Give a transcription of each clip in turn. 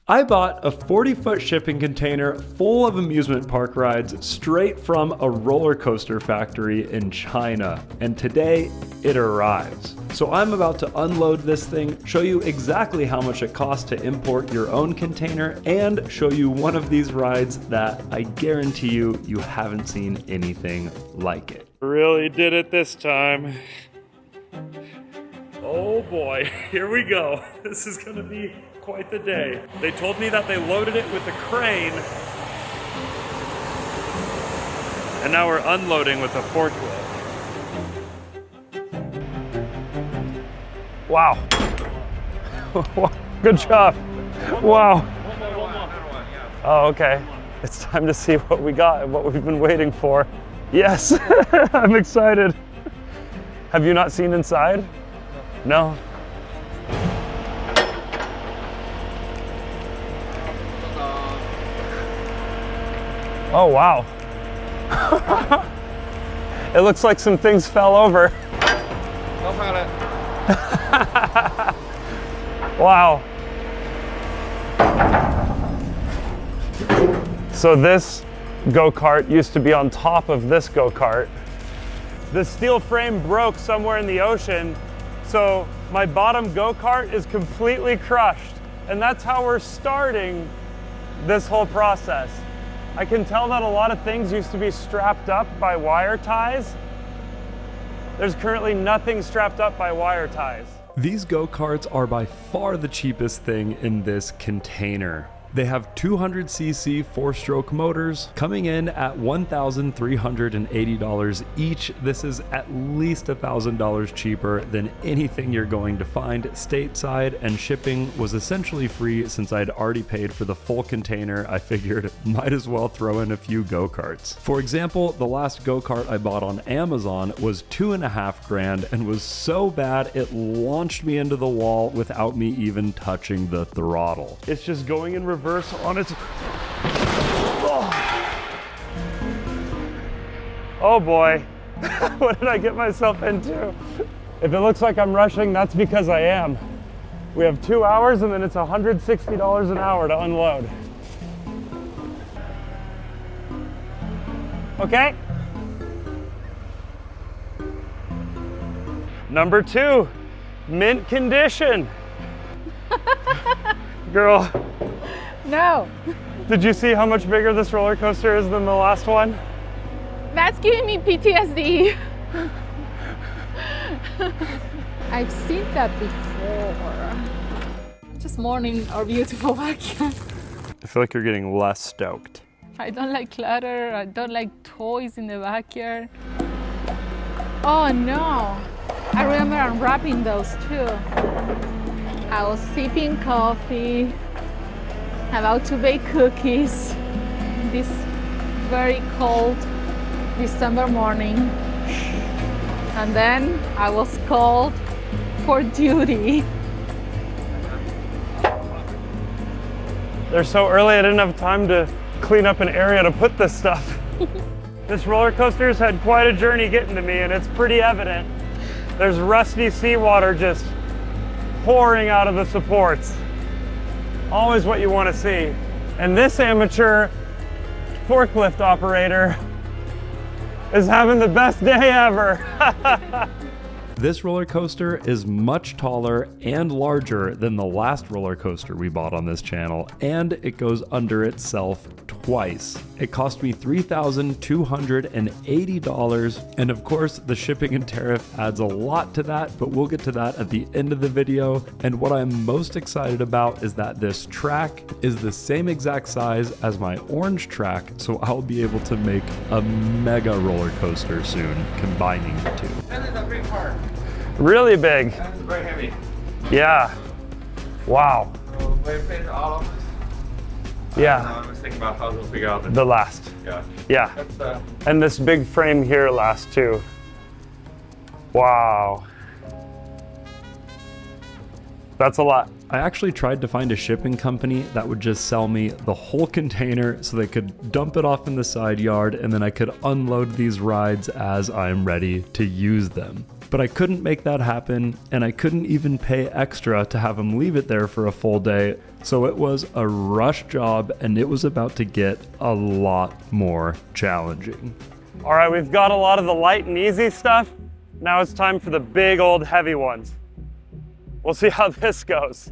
I bought a 40-foot shipping container full of amusement park rides straight from a roller coaster factory in China, and today it arrives. So I'm about to unload this thing, show you exactly how much it costs to import your own container, and show you one of these rides that I guarantee you haven't seen anything like it. Really did it this time. Oh boy, here we go. This is gonna be quite the day. They told me that they loaded it with a crane, and now we're unloading with a forklift. Wow. Good job. Wow. Oh, okay. It's time to see what we got and what we've been waiting for. Yes, I'm excited. Have you not seen inside? No? Oh, wow. It looks like some things fell over. Wow. So this go-kart used to be on top of this go-kart. The steel frame broke somewhere in the ocean, so my bottom go-kart is completely crushed. And that's how we're starting this whole process. I can tell that a lot of things used to be strapped up by wire ties. There's currently nothing strapped up by wire ties. These go-karts are by far the cheapest thing in this container. They have 200cc 4-stroke motors coming in at $1,380 each. This is at least $1,000 cheaper than anything you're going to find stateside, and shipping was essentially free since I'd already paid for the full container. I figured might as well throw in a few go-karts. For example, the last go-kart I bought on Amazon was $2.5 grand and was so bad it launched me into the wall without me even touching the throttle. It's just going in reverse on its... Oh boy, what did I get myself into? If it looks like I'm rushing, that's because I am. We have 2 hours and then it's $160 an hour to unload. Okay. Number 2, mint condition. Girl. No. Did you see how much bigger this roller coaster is than the last one? That's giving me PTSD. I've seen that before. Just mourning our beautiful backyard. I feel like you're getting less stoked. I don't like clutter. I don't like toys in the backyard. Oh no. I remember unwrapping those too. I was sipping coffee, about to bake cookies this very cold December morning, and then I was called for duty. They're so early I didn't have time to clean up an area to put this stuff. This roller coaster's had quite a journey getting to me, and it's pretty evident. There's rusty seawater just pouring out of the supports. Always what you want to see. And this amateur forklift operator is having the best day ever. This roller coaster is much taller and larger than the last roller coaster we bought on this channel, and it goes under itself twice. It cost me $3,280, and of course the shipping and tariff adds a lot to that, but we'll get to that at the end of the video. And what I'm most excited about is that this track is the same exact size as my orange track, so I'll be able to make a mega roller coaster soon, combining the two. And it's a big part. Really big. And it's very heavy. Yeah. Wow. So we finished all of this. Yeah. Now I'm just thinking about how to figure out The last. Yeah. Yeah. That's And this big frame here lasts too. Wow. That's a lot. I actually tried to find a shipping company that would just sell me the whole container so they could dump it off in the side yard and then I could unload these rides as I'm ready to use them. But I couldn't make that happen, and I couldn't even pay extra to have him leave it there for a full day, so it was a rush job, and it was about to get a lot more challenging. All right, we've got a lot of the light and easy stuff. Now it's time for the big old heavy ones. We'll see how this goes.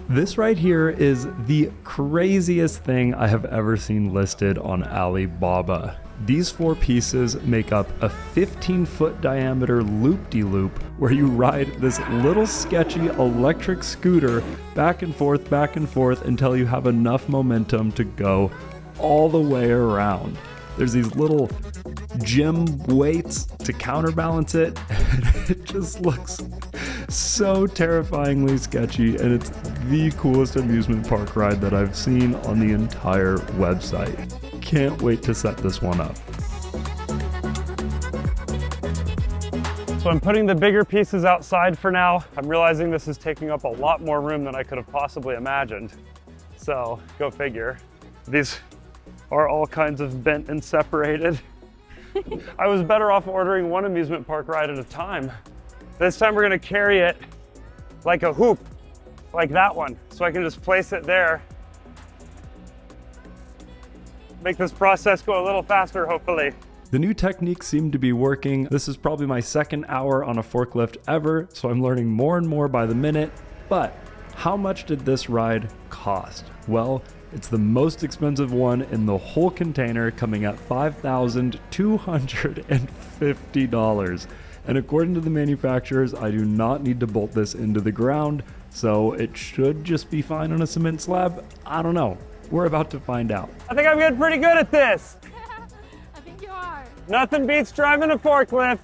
This right here is the craziest thing I have ever seen listed on Alibaba. These 4 pieces make up a 15-foot diameter loop-de-loop where you ride this little sketchy electric scooter back and forth until you have enough momentum to go all the way around. There's these little gym weights to counterbalance it, and it just looks so terrifyingly sketchy, and it's the coolest amusement park ride that I've seen on the entire website. Can't wait to set this one up. So I'm putting the bigger pieces outside for now. I'm realizing this is taking up a lot more room than I could have possibly imagined. So go figure. These are all kinds of bent and separated. I was better off ordering one amusement park ride at a time. This time we're gonna carry it like a hoop, like that one. So I can just place it there. Make this process go a little faster, hopefully. The new techniques seem to be working. This is probably my 2nd hour on a forklift ever, so I'm learning more and more by the minute. But how much did this ride cost? Well, it's the most expensive one in the whole container, coming at $5,250. And according to the manufacturers, I do not need to bolt this into the ground, so it should just be fine on a cement slab. I don't know. We're about to find out. I think I'm getting pretty good at this. I think you are. Nothing beats driving a forklift.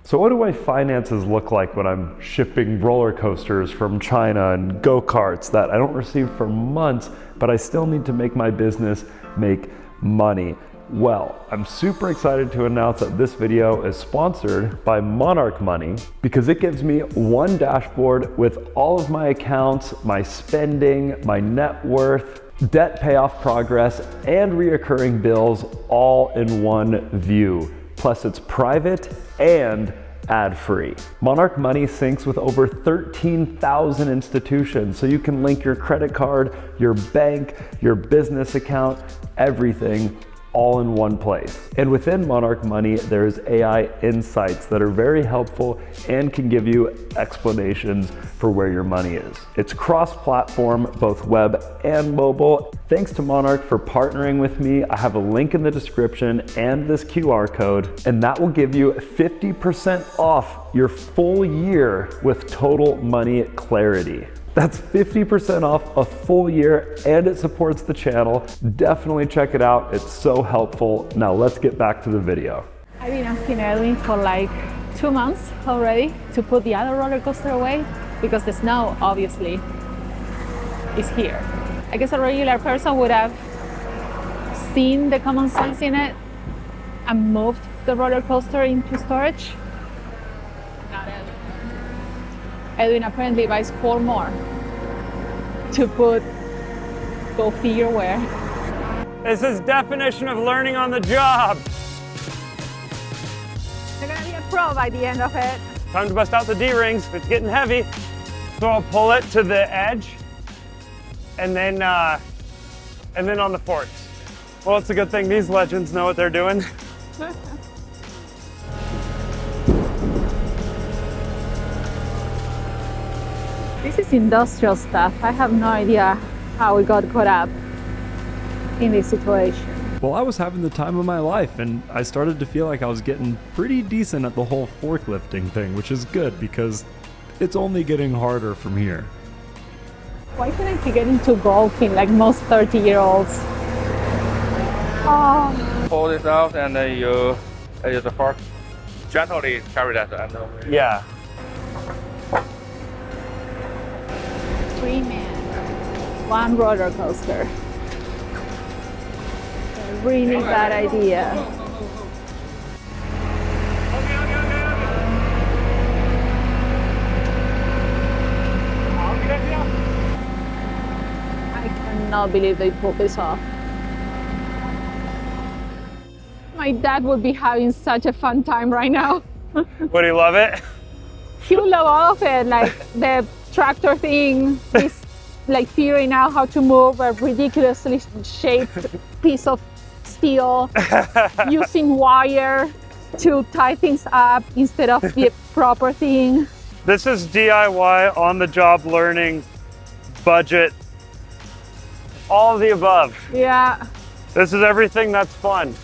So what do my finances look like when I'm shipping roller coasters from China and go-karts that I don't receive for months, but I still need to make my business make money? Well, I'm super excited to announce that this video is sponsored by Monarch Money because it gives me one dashboard with all of my accounts, my spending, my net worth, debt payoff progress, and reoccurring bills all in one view. Plus it's private and ad-free. Monarch Money syncs with over 13,000 institutions, so you can link your credit card, your bank, your business account, everything all in one place. And within Monarch Money, there's AI insights that are very helpful and can give you explanations for where your money is. It's cross-platform, both web and mobile. Thanks to Monarch for partnering with me. I have a link in the description and this QR code, and that will give you 50% off your full year with total money clarity. That's 50% off a full year, and it supports the channel. Definitely check it out. It's so helpful. Now let's get back to the video. I've been asking Edwin for like 2 months already to put the other roller coaster away because the snow obviously is here. I guess a regular person would have seen the common sense in it and moved the roller coaster into storage. Not Edwin. Edwin apparently buys 4 more to put, go figure where. This is definition of learning on the job. You're gonna be a pro by the end of it. Time to bust out the D-rings. It's getting heavy. So I'll pull it to the edge and then on the forks. Well, it's a good thing these legends know what they're doing. This is industrial stuff. I have no idea how we got caught up in this situation. Well, I was having the time of my life, and I started to feel like I was getting pretty decent at the whole forklifting thing, which is good because it's only getting harder from here. Why can't I get into golfing like most 30-year-olds? Oh, Pull this out and then you use the fork. Gently carry that. Yeah. 3 men, 1 roller coaster. A really bad idea. I cannot believe they pulled this off. My dad would be having such a fun time right now. Would he love it? He would love all of it, like the tractor thing, he's like figuring out how to move a ridiculously shaped piece of steel, using wire to tie things up instead of the proper thing. This is DIY, on-the-job learning, budget, all of the above. Yeah. This is everything that's fun.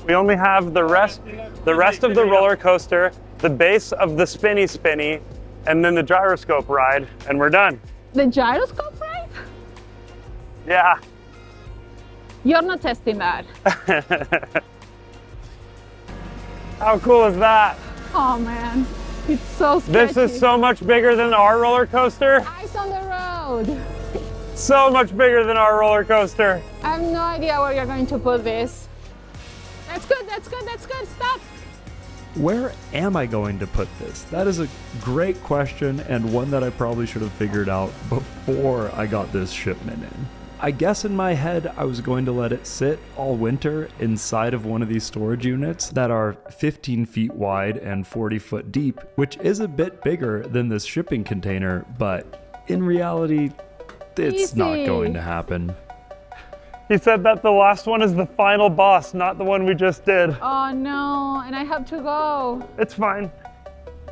We only have the rest of the roller coaster, the base of the spinny, and then the gyroscope ride, and we're done. The gyroscope ride? Yeah. You're not testing that. How cool is that? Oh man, it's so sketchy. This is so much bigger than our roller coaster. Ice on the road. So much bigger than our roller coaster. I have no idea where you're going to put this. That's good, that's good, that's good, stop. Where am I going to put this? That is a great question, and one that I probably should have figured out before I got this shipment in. I guess in my head I was going to let it sit all winter inside of one of these storage units that are 15 feet wide and 40 foot deep, which is a bit bigger than this shipping container, but in reality, it's not going to happen. He said that the last one is the final boss, not the one we just did. Oh no, and I have to go. It's fine.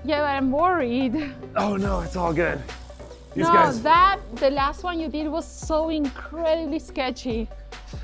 Yeah, but I'm worried. Oh no, it's all good. These No, guys. the last one you did was so incredibly sketchy.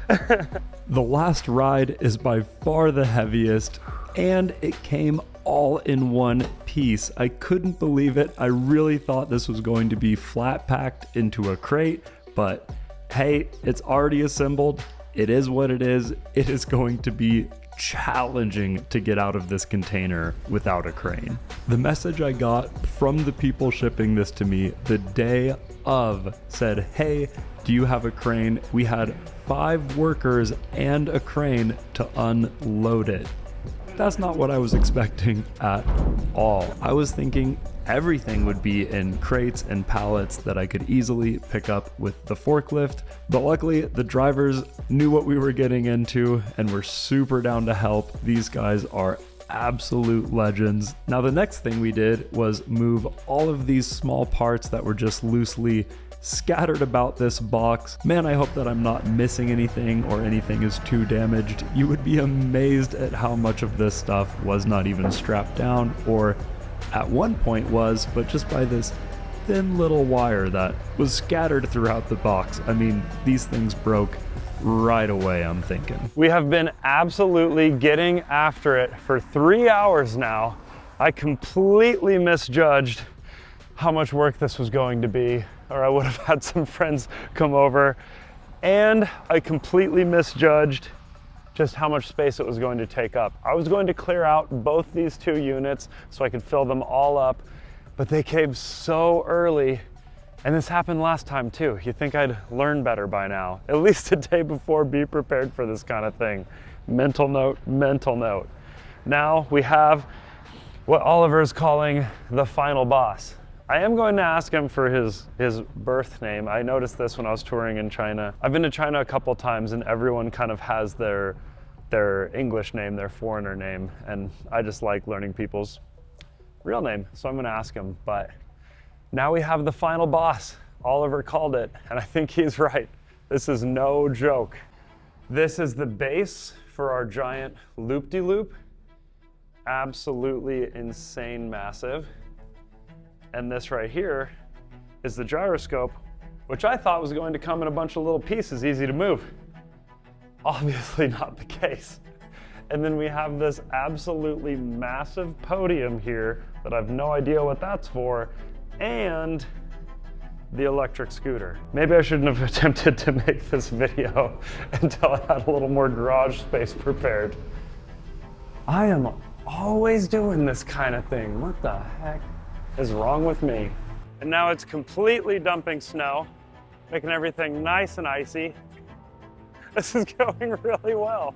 The last ride is by far the heaviest, and it came all in one piece. I couldn't believe it. I really thought this was going to be flat packed into a crate, but hey, it's already assembled. It is what it is. It is going to be challenging to get out of this container without a crane. The message I got from the people shipping this to me the day of said, hey, do you have a crane? We had 5 workers and a crane to unload it. That's not what I was expecting at all. I was thinking everything would be in crates and pallets that I could easily pick up with the forklift, but luckily the drivers knew what we were getting into and were super down to help. These guys are absolute legends. Now the next thing we did was move all of these small parts that were just loosely scattered about this box. Man, I hope that I'm not missing anything or anything is too damaged. You would be amazed at how much of this stuff was not even strapped down, or at one point was, but just by this thin little wire that was scattered throughout the box. I mean, these things broke right away, I'm thinking. We have been absolutely getting after it for 3 hours now. I completely misjudged how much work this was going to be, or I would have had some friends come over, and I completely misjudged just how much space it was going to take up. I was going to clear out both these 2 units so I could fill them all up, but they came so early, and this happened last time too. You think I'd learn better by now. At least a day before, be prepared for this kind of thing. Mental note, mental note. Now we have what Oliver is calling the final boss. I am going to ask him for his birth name. I noticed this when I was touring in China. I've been to China a couple times, and everyone kind of has their English name, their foreigner name, and I just like learning people's real name, so I'm going to ask him. But now we have the final boss. Oliver called it, and I think he's right. This is no joke. This is the base for our giant loop-de-loop. Absolutely insane massive. And this right here is the gyroscope, which I thought was going to come in a bunch of little pieces, easy to move. Obviously not the case. And then we have this absolutely massive podium here that I have no idea what that's for, and the electric scooter. Maybe I shouldn't have attempted to make this video until I had a little more garage space prepared. I am always doing this kind of thing. What the heck is wrong with me? And now it's completely dumping snow, making everything nice and icy. This is going really well.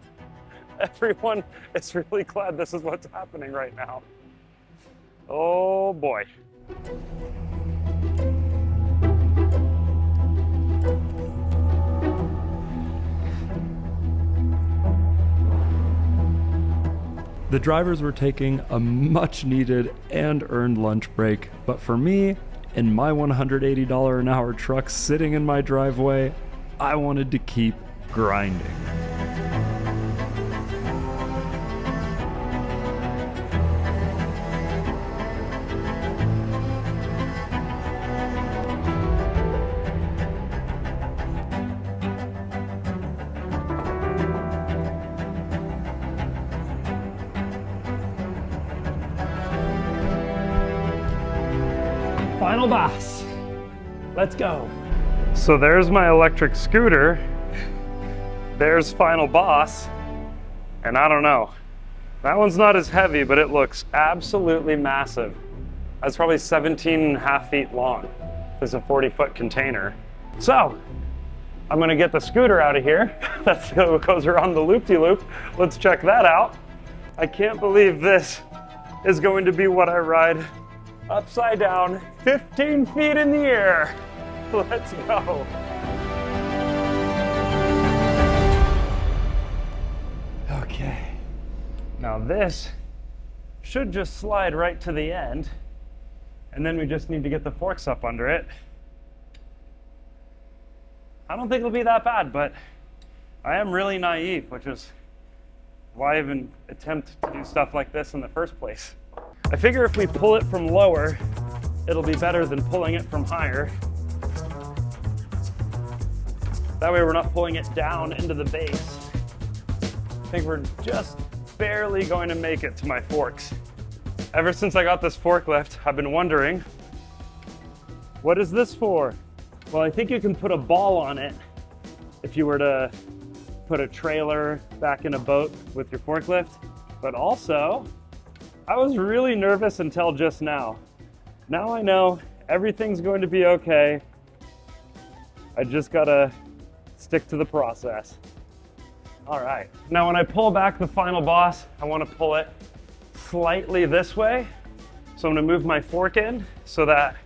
Everyone is really glad this is what's happening right now. Oh boy. The drivers were taking a much needed and earned lunch break, but for me, in my $180 an hour truck sitting in my driveway, I wanted to keep grinding. Final boss. Let's go. So there's my electric scooter. There's final boss. And I don't know. That one's not as heavy, but it looks absolutely massive. That's probably 17.5 feet long. There's a 40-foot container. So I'm gonna get the scooter out of here. That's what goes around the loop-de-loop. Let's check that out. I can't believe this is going to be what I ride upside down, 15 feet in the air. Let's go. Okay. Now this should just slide right to the end, and then we just need to get the forks up under it. I don't think it'll be that bad, but I am really naive, which is why I even attempt to do stuff like this in the first place. I figure if we pull it from lower, it'll be better than pulling it from higher. That way we're not pulling it down into the base. I think we're just barely going to make it to my forks. Ever since I got this forklift, I've been wondering, what is this for? Well, I think you can put a ball on it if you were to put a trailer back in a boat with your forklift, but also, I was really nervous until just now. Now I know everything's going to be okay. I just gotta stick to the process. All right, now when I pull back the final boss, I wanna pull it slightly this way. So I'm gonna move my fork in so that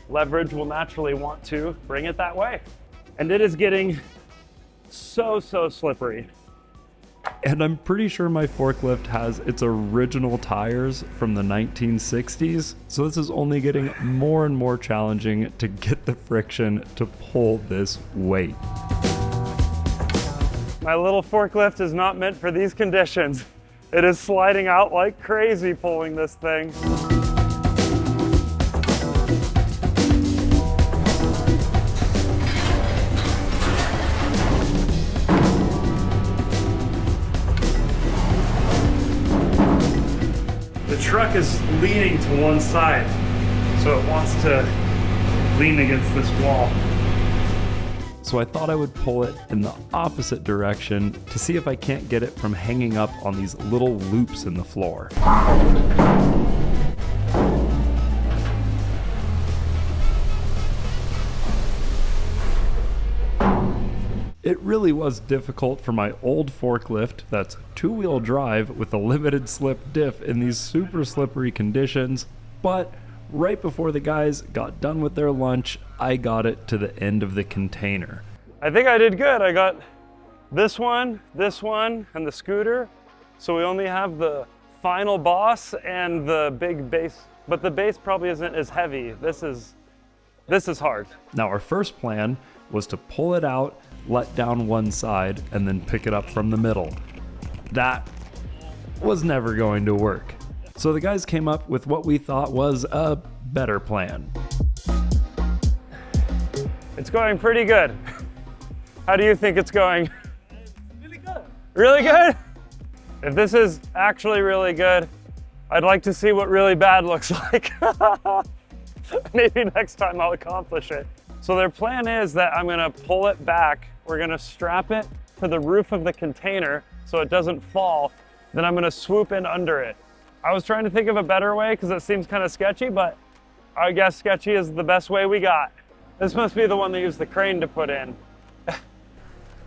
leverage will naturally want to bring it that way. And it is getting so slippery. And I'm pretty sure my forklift has its original tires from the 1960s, so this is only getting more and more challenging to get the friction to pull this weight. My little forklift is not meant for these conditions. It is sliding out like crazy pulling this thing. The truck is leaning to one side, so it wants to lean against this wall. So I thought I would pull it in the opposite direction to see if I can't get it from hanging up on these little loops in the floor. It really was difficult for my old forklift that's two-wheel drive with a limited slip diff in these super slippery conditions, but right before the guys got done with their lunch, I got it to the end of the container. I think I did good. I got this one, and the scooter. So we only have the final boss and the big base, but the base probably isn't as heavy. This is hard. Now our first plan was to pull it out, let down one side, and then pick it up from the middle. That was never going to work. So the guys came up with what we thought was a better plan. It's going pretty good. How do you think it's going? Really good. Really good? If this is actually really good, I'd like to see what really bad looks like. Maybe next time I'll accomplish it. So their plan is that I'm gonna pull it back. We're gonna strap it to the roof of the container so it doesn't fall. Then I'm gonna swoop in under it. I was trying to think of a better way because it seems kind of sketchy, but I guess sketchy is the best way we got. This must be the one they used the crane to put in.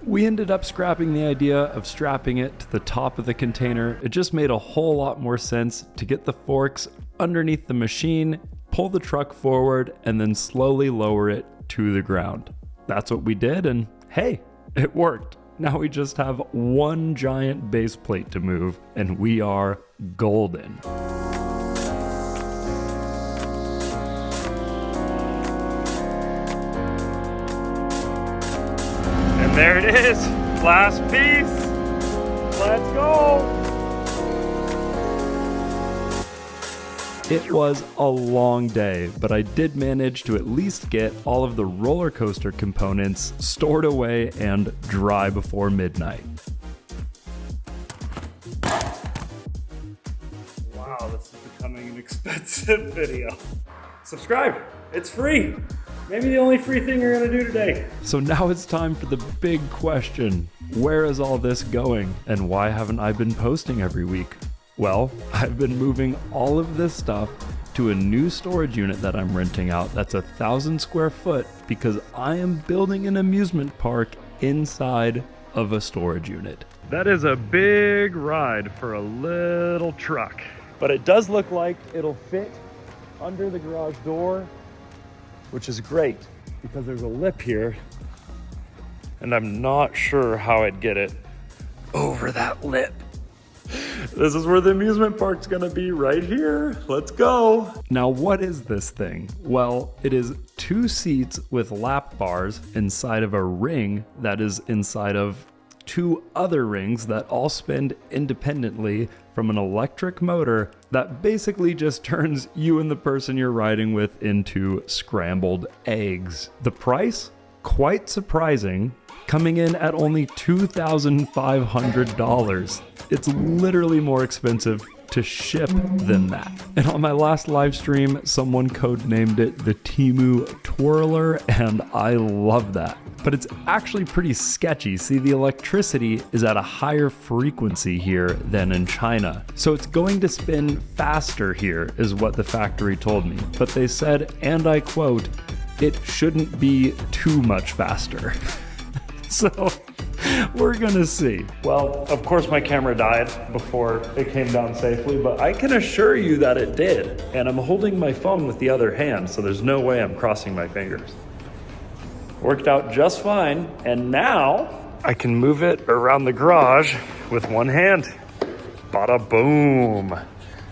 We ended up scrapping the idea of strapping it to the top of the container. It just made a whole lot more sense to get the forks underneath the machine, pull the truck forward, and then slowly lower it to the ground. That's what we did, and hey, it worked. Now we just have one giant base plate to move, and we are golden. And there it is, last piece. Let's go. It was a long day, but I did manage to at least get all of the roller coaster components stored away and dry before midnight. Wow, this is becoming an expensive video. Subscribe, it's free. Maybe the only free thing you're gonna do today. So now it's time for the big question. Where is all this going, and why haven't I been posting every week? Well, I've been moving all of this stuff to a new storage unit that I'm renting out that's 1,000 square foot because I am building an amusement park inside of a storage unit. That is a big ride for a little truck. But it does look like it'll fit under the garage door, which is great because there's a lip here and I'm not sure how I'd get it over that lip. This is where the amusement park's gonna be, right here. Let's go. Now, what is this thing? Well, it is 2 seats with lap bars inside of a ring that is inside of 2 other rings that all spin independently from an electric motor that basically just turns you and the person you're riding with into scrambled eggs. The price? Quite surprising, coming in at only $2,500. It's literally more expensive to ship than that. And on my last live stream, someone codenamed it the Temu Twirler, and I love that. But it's actually pretty sketchy. See, the electricity is at a higher frequency here than in China. So it's going to spin faster here, is what the factory told me. But they said, and I quote, it shouldn't be too much faster. So we're gonna see. Well, of course my camera died before it came down safely, but I can assure you that it did. And I'm holding my phone with the other hand, so there's no way I'm crossing my fingers. Worked out just fine, and now I can move it around the garage with one hand. Bada boom.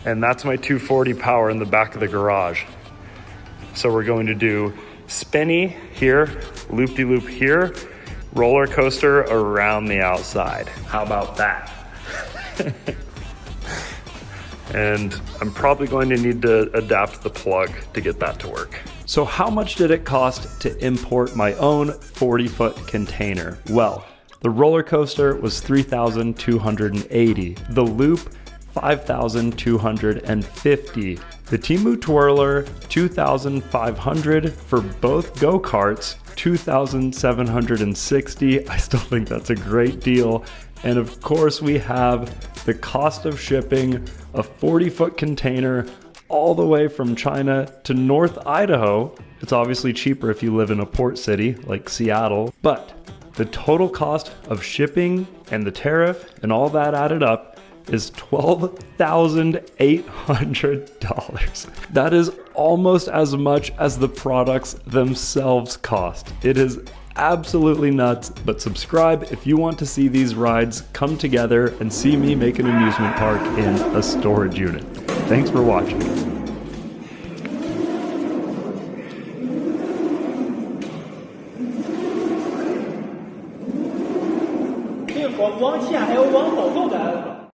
And that's my 240 power in the back of the garage. So we're going to do spinny here, loop-de-loop here, roller coaster around the outside. How about that? And I'm probably going to need to adapt the plug to get that to work. So how much did it cost to import my own 40-foot container? Well, the roller coaster was $3,280. The loop, $5,250. The Temu Twirler, $2,500 for both go-karts, $2,760. I still think that's a great deal. And of course we have the cost of shipping a 40-foot container all the way from China to North Idaho. It's obviously cheaper if you live in a port city like Seattle, but the total cost of shipping and the tariff and all that added up is $12,800. That is almost as much as the products themselves cost. It is absolutely nuts, but subscribe if you want to see these rides come together and see me make an amusement park in a storage unit. Thanks for watching.